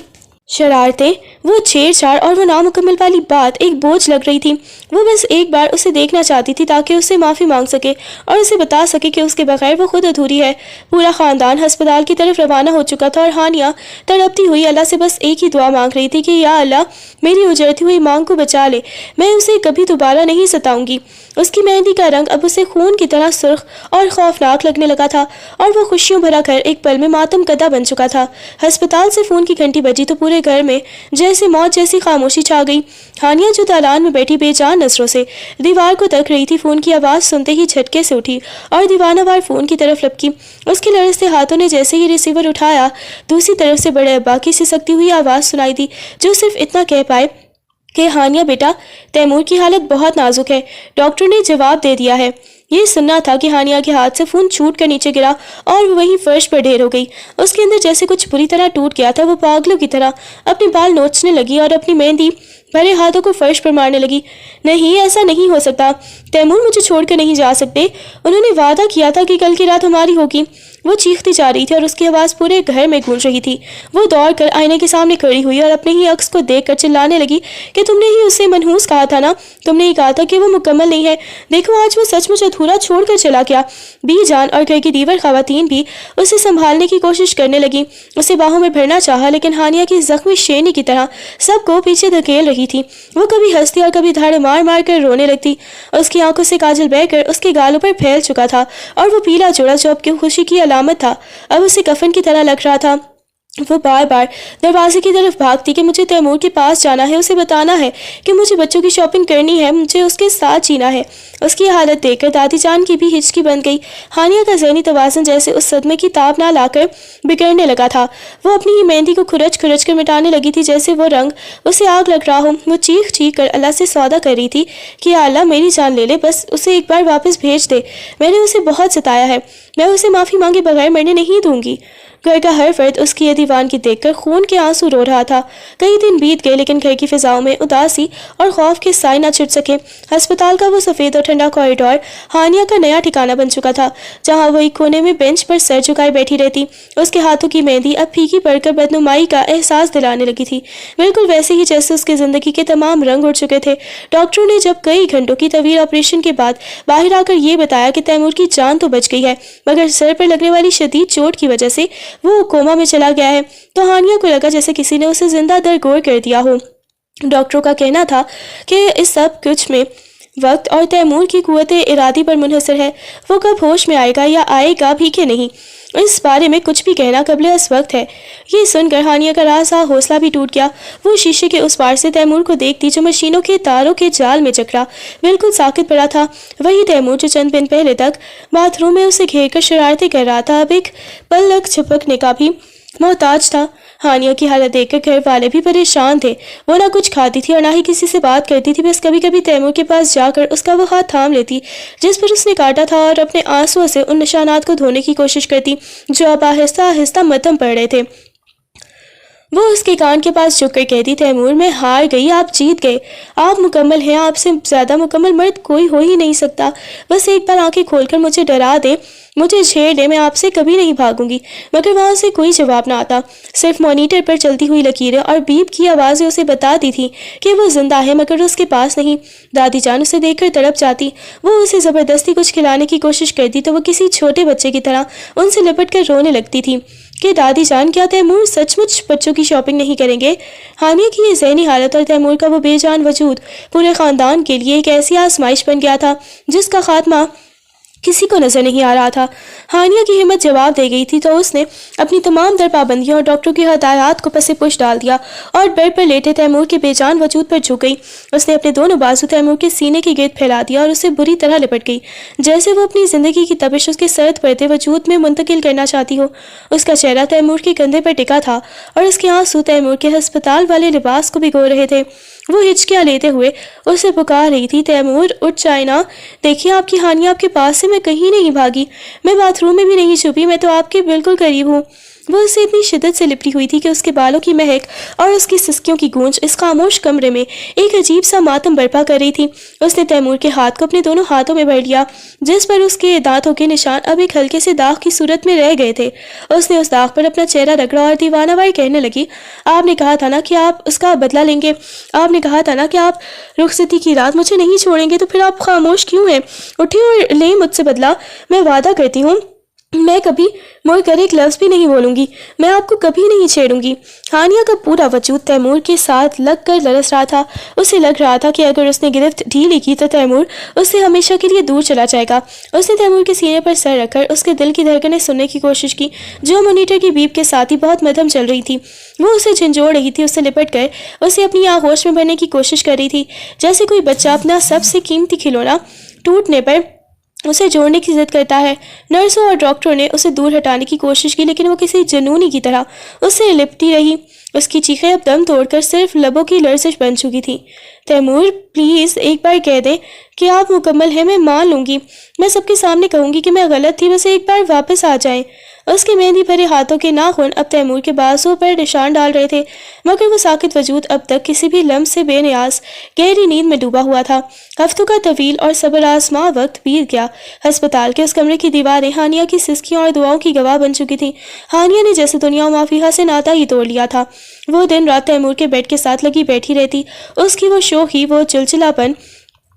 शरारतें, वो छेड़छाड़ और वो नामुकम्मल वाली बात एक बोझ लग रही थी। वो बस एक बार उसे देखना चाहती थी ताकि उससे माफ़ी मांग सके और उसे बता सके कि उसके बगैर वो खुद अधूरी है। पूरा ख़ानदान अस्पताल की तरफ रवाना हो चुका था और हानिया तड़पती हुई अल्लाह से बस एक ही दुआ मांग रही थी कि या अल्लाह मेरी उजड़ती हुई मांग को बचा ले, मैं उसे कभी दोबारा नहीं सताऊंगी। उसकी मेहंदी का रंग अब उसे खून की तरह सुर्ख और खौफनाक लगने लगा था और वो खुशियों भरा घर एक पल में मातम कदा बन चुका था। अस्पताल से फ़ोन की घंटी बजी तो पूरे घर में जैसे मौत जैसी खामोशी छा गई। हानिया जो दालान में बैठी बेजान नजरों से दीवार को तक रही थी, फ़ोन की आवाज़ सुनते ही झटके से उठी और दीवानावार फ़ोन की तरफ लपकी। उसके लड़ते हाथों ने जैसे ही रिसीवर उठाया, दूसरी तरफ से बड़े अब्बा की सिसकती हुई आवाज़ सुनाई दी, जो सिर्फ इतना कह पाए कि हानिया बेटा, तैमूर की हालत बहुत नाजुक है, डॉक्टर ने जवाब दे दिया है। ये सुनना था कि हानिया के हाथ से फ़ोन छूट कर नीचे गिरा और वो वहीं फर्श पर ढेर हो गई। उसके अंदर जैसे कुछ बुरी तरह टूट गया था। वो पागलों की तरह अपने बाल नोचने लगी और अपनी मेहंदी भरे हाथों को फर्श पर मारने लगी। नहीं, ऐसा नहीं हो सकता, तैमूर मुझे छोड़कर नहीं जा सकते, उन्होंने वादा किया था कि कल की रात हमारी होगी। वो चीखती जा रही थी और उसकी आवाज़ पूरे घर में गूंज रही थी। वो दौड़कर आईने के सामने खड़ी हुई और अपने ही अक्स को देखकर चिल्लाने लगी कि तुमने ही उसे मनहूस कहा था ना, तुमने ही कहा था कि वो मुकम्मल नहीं है। देखो आज वो सचमुच अधूरा छोड़कर चला गया। बीजान और घर की दीवर खवातीन भी उसे संभालने की कोशिश करने लगी, उसे बाहों में भरना चाहा, लेकिन हानिया की जख्मी शेरनी की तरह सबको पीछे धकेल रही थी। वो कभी हंसती और कभी धाड़े मार मार कर रोने लगती। उसकी आंखों से काजल बहकर उसके गालों पर फैल चुका था और वो पीला जोड़ा जो अब की खुशी की अलामत था अब उसे कफन की तरह लग रहा था। वो बार बार दरवाजे की तरफ भागती कि मुझे तैमूर के पास जाना है, उसे बताना है कि मुझे बच्चों की शॉपिंग करनी है, मुझे उसके साथ जीना है। उसकी हालत देखकर दादी जान की भी हिचकी बन गई। हानिया का ज़हनी तवाज़ुन जैसे उस सदमे की ताप ना लाकर बिगड़ने लगा था। वो अपनी ही मेहंदी को खुरच खुरच कर मिटाने लगी थी जैसे वो रंग उसे आग लग रहा हो। वो चीख चीख कर अल्लाह से सौदा कर रही थी कि अल्लाह मेरी जान ले ले, बस उसे एक बार वापस भेज दे। मैंने उसे बहुत सताया है, मैं उसे माफ़ी मांगे बगैर मरने नहीं दूंगी। घर का हर फर्द उसकी ये दीवानगी देखकर खून के आंसू रो रहा था। कई दिन बीत गए लेकिन घर की फिजाओं में उदासी और खौफ के साए न छिट सके। अस्पताल का वो सफ़ेद और ठंडा कॉरिडोर हानिया का नया ठिकाना बन चुका था, जहाँ वो एक कोने में बेंच पर सर झुकाए बैठी रहती। उसके हाथों की मेहंदी अब फीकी पड़कर बदनुमाई का एहसास दिलाने लगी थी, बिल्कुल वैसे ही जैसे उसकी ज़िंदगी के तमाम रंग उड़ चुके थे। डॉक्टरों ने जब कई घंटों की तवील ऑपरेशन के बाद बाहर आकर ये बताया कि तैमूर की जान तो बच गई है, मगर सर पर लगने वाली शदीद चोट की वजह से वो कोमा में चला गया है। तो हानिया को लगा जैसे किसी ने उसे जिंदा दरगोर कर दिया हो। डॉक्टरों का कहना था कि इस सब कुछ में वक्त और तैमूर की कुव्वत इरादी पर मुनहसर है। वो कब होश में आएगा या आएगा भी कि नहीं, इस बारे में कुछ भी कहना कबले इस वक्त है। ये सुनकर हानिया का रासा हौसला भी टूट गया। वो शीशे के उस पार से तैमूर को देखती जो मशीनों के तारों के जाल में जकड़ा बिल्कुल साकित पड़ा था। वही तैमूर जो चंद दिन पहले तक बाथरूम में उसे घेर कर शरारतें कर रहा था, अब एक पलक झपकने का भी मोहताज था। हानिया की हालत देखकर घर वाले भी परेशान थे। वो ना कुछ खाती थी और ना ही किसी से बात करती थी, बस कभी कभी तैमूर के पास जाकर उसका वो हाथ थाम लेती जिस पर उसने काटा था और अपने आंसुओं से उन निशानात को धोने की कोशिश करती जो अब आहिस्ता आहिस्ता मद्धम पड़ रहे थे। वो उसके कान के पास झुककर कहती, तैमूर मैं हार गई, आप जीत गए, आप मुकम्मल हैं, आपसे ज़्यादा मुकम्मल मर्द कोई हो ही नहीं सकता। बस एक बार आंखें खोलकर मुझे डरा दे, मुझे छेड़ दे, मैं आपसे कभी नहीं भागूंगी। मगर वहाँ से कोई जवाब ना आता, सिर्फ मॉनिटर पर चलती हुई लकीरें और बीप की आवाज़ें उसे बताती थी कि वो जिंदा है मगर उसके पास नहीं। दादी जान उसे देखकर तड़प जाती। वो उसे ज़बरदस्ती कुछ खिलाने की कोशिश करती तो वो किसी छोटे बच्चे की तरह उनसे लिपट कर रोने लगती थी। کہ دادی جان کیا تیمور سچ مچ بچوں کی شاپنگ نہیں کریں گے؟ ہانیہ کی یہ ذہنی حالت اور تیمور کا وہ بے جان وجود پورے خاندان کے لیے ایک ایسی آزمائش بن گیا تھا جس کا خاتمہ کسی کو نظر نہیں آ رہا تھا۔ ہانیہ کی ہمت جواب دے گئی تھی تو اس نے اپنی تمام در پابندیوں اور ڈاکٹر کی ہدایات کو پس پش ڈال دیا اور بیڈ پر لیٹے تیمور کے بے جان وجود پر جھک گئی۔ اس نے اپنے دونوں بازو تیمور کے سینے کے گرد پھیلا دیا اور اسے بری طرح لپٹ گئی، جیسے وہ اپنی زندگی کی تپش اس کے سرد پڑتے وجود میں منتقل کرنا چاہتی ہو۔ اس کا چہرہ تیمور کے کندھے پر ٹکا تھا اور اس کے آنسو تیمور کے ہسپتال والے لباس کو بھگو رہے تھے۔ وہ ہچکیاں لیتے ہوئے اسے پکار رہی تھی، تیمور اٹھ جائے نا، دیکھیے آپ کی ہانیہ آپ کے پاس سے میں کہیں نہیں بھاگی، میں باتھ روم میں بھی نہیں چھپی، میں تو آپ کے بالکل قریب ہوں۔ وہ اس سے اتنی شدت سے لپٹی ہوئی تھی کہ اس کے بالوں کی مہک اور اس کی سسکیوں کی گونج اس خاموش کمرے میں ایک عجیب سا ماتم برپا کر رہی تھی۔ اس نے تیمور کے ہاتھ کو اپنے دونوں ہاتھوں میں بھر لیا جس پر اس کے دانتوں کے نشان اب ایک ہلکے سے داغ کی صورت میں رہ گئے تھے۔ اس نے اس داغ پر اپنا چہرہ رگڑا اور دیوانہ وار کہنے لگی، آپ نے کہا تھا نا کہ آپ اس کا بدلہ لیں گے، آپ نے کہا تھا نا کہ آپ رخصتی کی رات مجھے نہیں چھوڑیں گے، تو پھر آپ خاموش کیوں ہیں؟ اٹھیں اور لیں مجھ سے بدلہ۔ میں وعدہ کرتی ہوں میں کبھی مڑ کر ایک لفظ بھی نہیں بولوں گی، میں آپ کو کبھی نہیں چھیڑوں گی۔ ہانیہ کا پورا وجود تیمور کے ساتھ لگ کر لرز رہا تھا۔ اسے لگ رہا تھا کہ اگر اس نے گرفت ڈھیلی کی تو تیمور اس سے ہمیشہ کے لیے دور چلا جائے گا۔ اس نے تیمور کے سینے پر سر رکھ کر اس کے دل کی دھڑکنیں سننے کی کوشش کی جو مانیٹر کی بیپ کے ساتھ ہی بہت مدھم چل رہی تھی۔ وہ اسے جھنجھوڑ رہی تھی، اس سے لپٹ کر اسے اپنی آغوش میں بھرنے کی کوشش کر رہی تھی، جیسے کوئی بچہ اپنا سب سے قیمتی کھلونا ٹوٹنے پر اسے جوڑنے کی ضد کرتا ہے۔ نرسوں اور ڈاکٹروں نے اسے دور ہٹانے کی کوشش کی لیکن وہ کسی جنونی کی طرح اس سے لپٹی رہی۔ اس کی چیخیں اب دم توڑ کر صرف لبوں کی لرزش بن چکی تھی۔ تیمور پلیز ایک بار کہہ دیں کہ آپ مکمل ہیں، میں مان لوں گی، میں سب کے سامنے کہوں گی کہ میں غلط تھی، بس ایک بار واپس آ جائیں۔ اس کے مہندی بھرے ہاتھوں کے ناخن اب تیمور کے بازوں پر نشان ڈال رہے تھے، مگر وہ ساکت وجود اب تک کسی بھی لمح سے بے نیاز گہری نیند میں ڈوبا ہوا تھا۔ ہفتوں کا طویل اور صبر آزما وقت بیت گیا۔ ہسپتال کے اس کمرے کی دیواریں ہانیہ کی سسکیوں اور دعاؤں کی گواہ بن چکی تھیں۔ ہانیہ نے جیسے دنیا و مافیہا سے ناتا ہی توڑ لیا تھا۔ وہ دن رات تیمور کے بیڈ کے ساتھ لگی بیٹھی رہتی، اس کی وہ شوخی، وہ چلچلا پن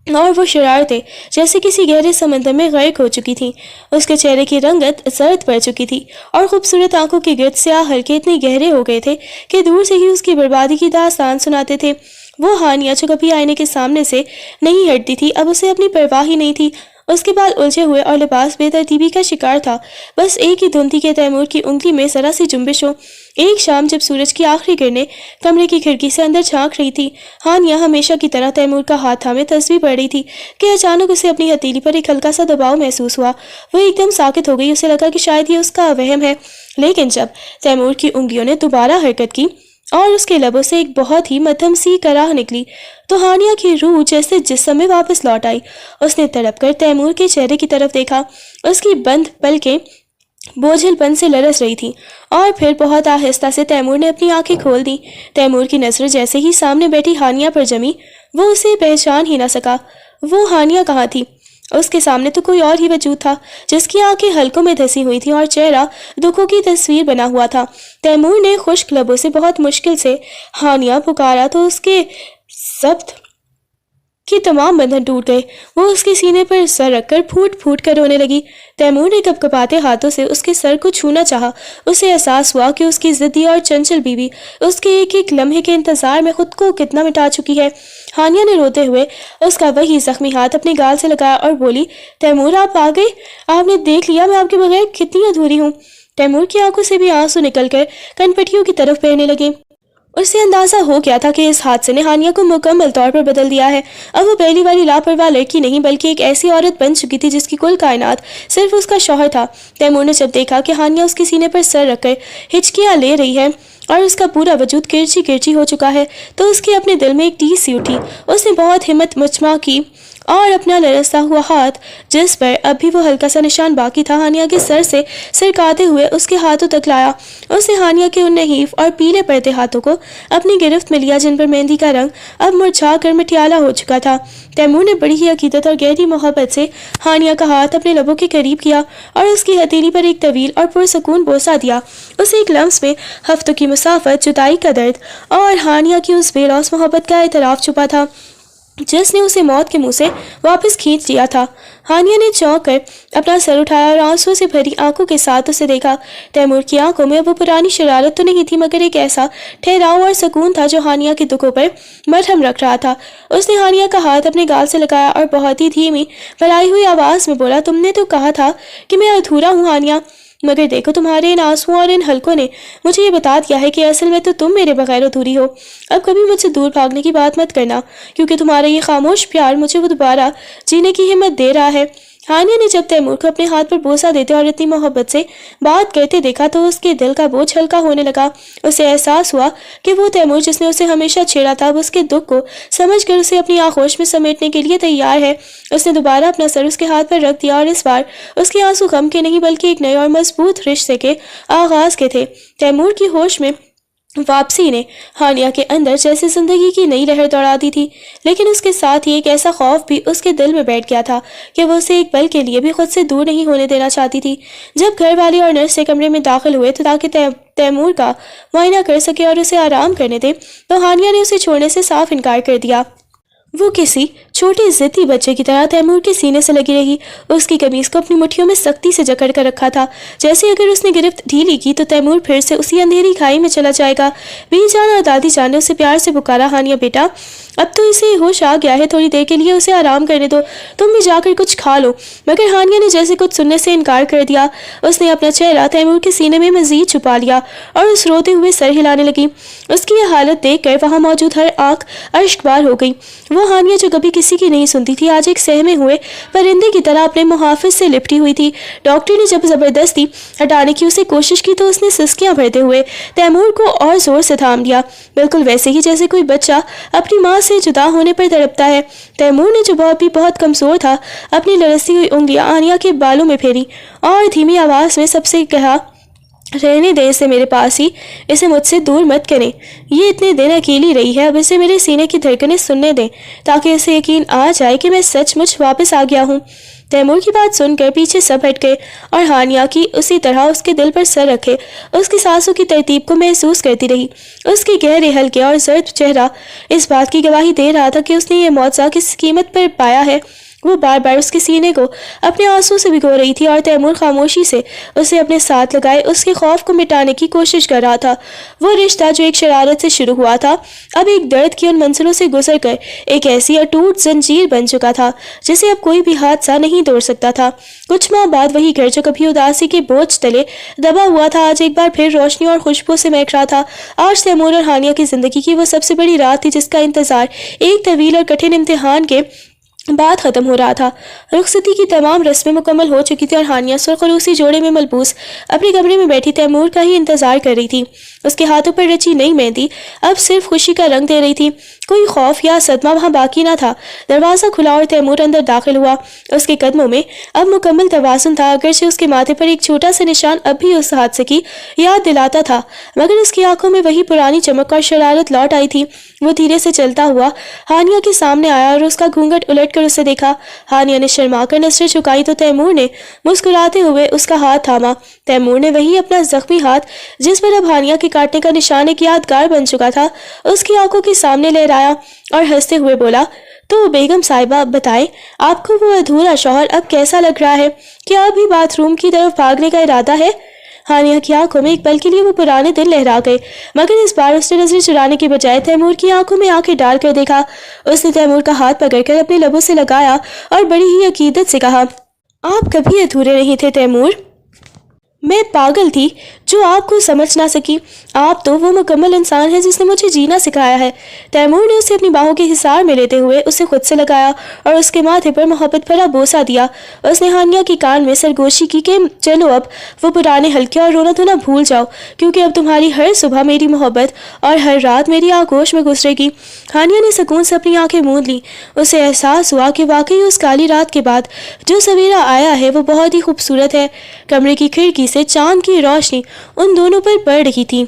اور وہ شرارتیں جیسے کسی گہرے سمندر میں غرق ہو چکی تھیں۔ اس کے چہرے کی رنگت زرد پڑ چکی تھی اور خوبصورت آنکھوں کے گرد سیاہ حلقے اتنے گہرے ہو گئے تھے کہ دور سے ہی اس کی بربادی کی داستان سناتے تھے۔ وہ ہانیہ جو کبھی آئینے کے سامنے سے نہیں ہٹتی تھی اب اسے اپنی پرواہ ہی نہیں تھی۔ اس کے بال الجھے ہوئے اور لباس بے ترتیبی کا شکار تھا، بس ایک ہی دھن تھی کہ تیمور کی انگلی میں ذرا سی جنبش ہو۔ ایک شام جب سورج کی آخری کرنیں کمرے کی کھڑکی سے اندر جھانک رہی تھی، ہانیہ ہمیشہ کی طرح تیمور کا ہاتھ تھامے تصویر پڑھ رہی تھی کہ اچانک اسے اپنی ہتھیلی پر ایک ہلکا سا دباؤ محسوس ہوا۔ وہ ایک دم ساکت ہو گئی، اسے لگا کہ شاید یہ اس کا وہم ہے، لیکن جب تیمور کی انگلیوں نے دوبارہ حرکت کی اور اس کے لبوں سے ایک بہت ہی مدھم سی کراہ نکلی تو ہانیہ کی روح جیسے جسم میں واپس لوٹ آئی۔ اس نے تڑپ کر تیمور کے چہرے کی طرف دیکھا، اس کی بند پلکیں بوجھل پن سے لرز رہی تھی اور پھر بہت آہستہ سے تیمور نے اپنی آنکھیں کھول دیں۔ تیمور کی نظر جیسے ہی سامنے بیٹھی ہانیہ پر جمی، وہ اسے پہچان ہی نہ سکا۔ وہ ہانیہ کہاں تھی؟ اس کے سامنے تو کوئی اور ہی وجود تھا جس کی آنکھیں حلقوں میں دھسی ہوئی تھیں اور چہرہ دکھوں کی تصویر بنا ہوا تھا۔ تیمور نے خشک لبوں سے بہت مشکل سے ہانیہ پکارا تو اس کے ضبط کی تمام بندھن ٹوٹ گئے۔ وہ اس کے سینے پر سر رکھ کر پھوٹ پھوٹ کر رونے لگی۔ تیمور نے کپ کپاتے ہاتھوں سے اس کے سر کو چھونا چاہا۔ اسے احساس ہوا کہ اس کی ضدی اور چنچل بیوی اس کے ایک ایک لمحے کے انتظار میں خود کو کتنا مٹا چکی ہے۔ ہانیہ نے روتے ہوئے اس کا وہی زخمی ہاتھ اپنے گال سے لگایا اور بولی، تیمور آپ آ گئے، آپ نے دیکھ لیا میں آپ کے بغیر کتنی ادھوری ہوں۔ تیمور کی آنکھوں سے بھی آنسو نکل کر کن پٹیوں کی طرف بہنے لگے۔ اسے اندازہ ہو گیا تھا کہ اس حادثے نے ہانیہ کو مکمل طور پر بدل دیا ہے۔ اب وہ پہلی والی لاپرواہ لڑکی نہیں بلکہ ایک ایسی عورت بن چکی تھی جس کی کل کائنات صرف اس کا شوہر تھا۔ تیمور نے جب دیکھا کہ ہانیہ اس کے سینے پر سر رکھ کر ہچکیاں لے رہی ہے اور اس کا پورا وجود کرچی کرچی ہو چکا ہے تو اس کے اپنے دل میں ایک ٹیس سی اٹھی۔ اس نے بہت ہمت مجمع کی اور اپنا لرزتا ہوا ہاتھ جس پر اب بھی وہ ہلکا سا نشان باقی تھا ہانیہ کے سر سے سرکاتے ہوئے اس کے ہاتھوں تک لایا۔ اس نے ہانیہ کے ان نحیف اور پیلے پڑتے ہاتھوں کو اپنی گرفت میں لیا جن پر مہندی کا رنگ اب مرجھا کر مٹیالہ ہو چکا تھا۔ تیمور نے بڑی ہی عقیدت اور گہری محبت سے ہانیہ کا ہاتھ اپنے لبوں کے قریب کیا اور اس کی ہتھیلی پر ایک طویل اور پرسکون بوسہ دیا۔ اس ایک لمس میں ہفتوں کی مسافت، جدائی کا درد اور ہانیہ کی اس بے لوث محبت کا اعتراف چھپا تھا۔ जिस ने उसे मौत के मुंह से वापस खींच लिया था। हानिया ने चौंक कर अपना सर उठाया और आंसुओं से भरी आंखों के साथ उसे देखा। तैमूर की आंखों में अब वो पुरानी शरारत तो नहीं थी, मगर एक ऐसा ठहराव और सुकून था जो हानिया के दुखों पर मरहम रख रहा था। उसने हानिया का हाथ अपने गाल से लगाया और बहुत ही धीमी भलाई हुई आवाज में बोला, तुमने तो कहा था कि मैं अधूरा हूँ हानिया, मगर देखो तुम्हारे इन आंसुओं और इन हलकों ने मुझे ये बता दिया है कि असल में तो तुम मेरे बगैर अधूरी हो। अब कभी मुझसे दूर भागने की बात मत करना, क्योंकि तुम्हारा ये खामोश प्यार मुझे वो दोबारा जीने की हिम्मत दे रहा है। हानिया ने जब तैमूर को अपने हाथ पर बोसा देते और इतनी मोहब्बत से बात करते देखा तो उसके दिल का बोझ हल्का होने लगा। उसे एहसास हुआ कि वो तैमूर जिसने उसे हमेशा छेड़ा था अब उसके दुख को समझकर उसे अपनी आगोश में समेटने के लिए तैयार है। उसने दोबारा अपना सर उसके हाथ पर रख दिया और इस बार उसके आंसू गम के नहीं बल्कि एक नए और मजबूत रिश्ते के आगाज के थे। तैमूर की होश में वापसी ने हानिया के अंदर जैसे जिंदगी की नई लहर दौड़ा दी थी, लेकिन उसके साथ ही एक ऐसा खौफ भी उसके दिल में बैठ गया था कि वो उसे एक पल के लिए भी खुद से दूर नहीं होने देना चाहती थी। जब घर वाले और नर्स से कमरे में दाखिल हुए तो ताकि तैमूर का मुआयना कर सके और उसे आराम करने दे, तो हानिया ने उसे छोड़ने से साफ इनकार कर दिया। वो किसी छोटे जिद्दी बच्चे की तरह तैमूर के सीने से लगी रही। उसकी कमीज को अपनी मुट्ठियों में सख्ती से जकड़ कर रखा था, जैसे अगर उसने गिरफ्त ढीली की तो तैमूर फिर से उसी अंधेरी खाई में चला जाएगा। बीजान और दादी जान ने उसे प्यार से पुकारा, हानिया बेटा अब तो इसे होश आ गया है, थोड़ी देर के लिए उसे आराम करने दो, तुम भी जाकर कुछ खा लो। मगर हानिया ने जैसे कुछ सुनने से इनकार कर दिया। उसने अपना चेहरा तैमूर के सीने में मजीद छुपा लिया और उस रोते हुए सर हिलाने लगी। उसकी यह हालत देखकर वहां मौजूद हर आंख अश्कबार हो गई। वो हानिया जो कभी किसी की नहीं सुनती थी आज एक सहमे हुए परिंदे की तरह अपने मुहाफिज से लिपटी हुई थी। डॉक्टर ने जब जबरदस्ती हटाने की उसे कोशिश की तो उसने सिसकियां भरते हुए तैमूर को और जोर से थाम दिया, बिल्कुल वैसे ही जैसे कोई बच्चा अपनी माँ से जुदा होने पर तड़पता है। तैमूर ने जो बहुत कमजोर था अपनी लरसती हुई उंगलियां हानिया के बालों में फेरी और धीमी आवाज में सबसे कहा, रहने दे इसे मेरे पास ही, इसे मुझसे दूर मत करें। ये इतने दिन अकेली रही है, अब इसे मेरे सीने की धड़कनें सुनने दें ताकि इसे यकीन आ जाए कि मैं सचमुच वापस आ गया हूँ। तैमूर की बात सुनकर पीछे सब हट गए और हानिया की उसी तरह उसके दिल पर सर रखे उसकी सांसों की तरतीब को महसूस करती रही। उसके गहरे हल्के और जर्द चेहरा इस बात की गवाही दे रहा था कि उसने ये मौजज़ा किस कीमत पर पाया है। वो बार बार उसके सीने को अपने आंसू से भिगो रही थी और तैमूर खामोशी से उसे अपने साथ लगाए उसके खौफ को मिटाने की कोशिश कर रहा था। वो रिश्ता जो एक शरारत से शुरू हुआ था अब एक दर्द की उन मंजिलों से गुजर कर एक ऐसी अटूट जंजीर बन चुका था जिसे अब कोई भी हादसा नहीं तोड़ सकता था। कुछ माह बाद वही घर जो कभी उदासी के बोझ तले दबा हुआ था आज एक बार फिर रोशनी और खुशबू से महक रहा था। आज तैमूर और हानिया की जिंदगी की वो सबसे बड़ी रात थी जिसका इंतजार एक तवील और कठिन इम्तिहान के बात खत्म हो रहा था। रुखसती की तमाम रस्में मुकम्मल हो चुकी थी और हानिया सुरखरूसी जोड़े में मलबूस अपने कमरे में बैठी तैमूर का ही इंतजार कर रही थी। उसके हाथों पर रची नई मेहंदी अब सिर्फ खुशी का रंग दे रही थी, कोई खौफ या सदमा वहां बाकी ना था। दरवाजा खुला और तैमूर अंदर दाखिल हुआ। उसके कदमों में अब मुकम्मल तवाज़ुन था, अगरचे उसके माथे पर एक छोटा सा निशान अब भी उस हादसे की याद दिलाता था, मगर उसकी आंखों में वही पुरानी चमक और शरारत लौट आई थी। वो धीरे से चलता हुआ हानिया के सामने आया और उसका घूंघट उलटकर उसे देखा। हानिया ने शर्माकर नजरें झुकाई तो तैमूर ने मुस्कुराते हुए उसका हाथ थामा। तैमूर ने वही अपना जख्मी हाथ जिस पर अब हानिया के काटने का निशान एक यादगार बन चुका था उसकी आंखों के सामने लहराया और हंसते हुए बोला, तो बेगम साहिबा अब बताएं आपको वो अधूरा शौहर अब कैसा लग रहा है? क्या अभी बाथरूम की तरफ भागने का इरादा है? हानिया की आंखों में एक पल के लिए वो पुराने दिन लहरा गए, मगर इस बार उसने नजरें चुराने के बजाय तैमूर की आंखों में आंखें डालकर देखा। उसने तैमूर का हाथ पकड़कर अपने लबों से लगाया और बड़ी ही अकीदत से कहा, आप कभी अधूरे नहीं थे तैमूर। मैं पागल थी जो आपको समझ ना सकी। आप तो वो मुकम्मल इंसान है जिसने मुझे जीना सिखाया है। तैमूर ने उसे अपनी बाहों के हिसार में लेते हुए उसे खुद से लगाया और उसके माथे पर मोहब्बत भरा बोसा दिया। उसने हानिया की कान में सरगोशी की कि चलो अब वो पुराने हल्के और रोना धोना भूल जाओ, क्योंकि अब तुम्हारी हर सुबह मेरी मोहब्बत और हर रात मेरी आगोश में गुजरेगी। हानिया ने सुकून से अपनी आंखें मूंद ली। उसे एहसास हुआ कि वाकई उस काली रात के बाद जो सवेरा आया है वो बहुत ही खूबसूरत है। कमरे की खिड़की से चांद की रोशनी उन दोनों पर पड़ रही थी।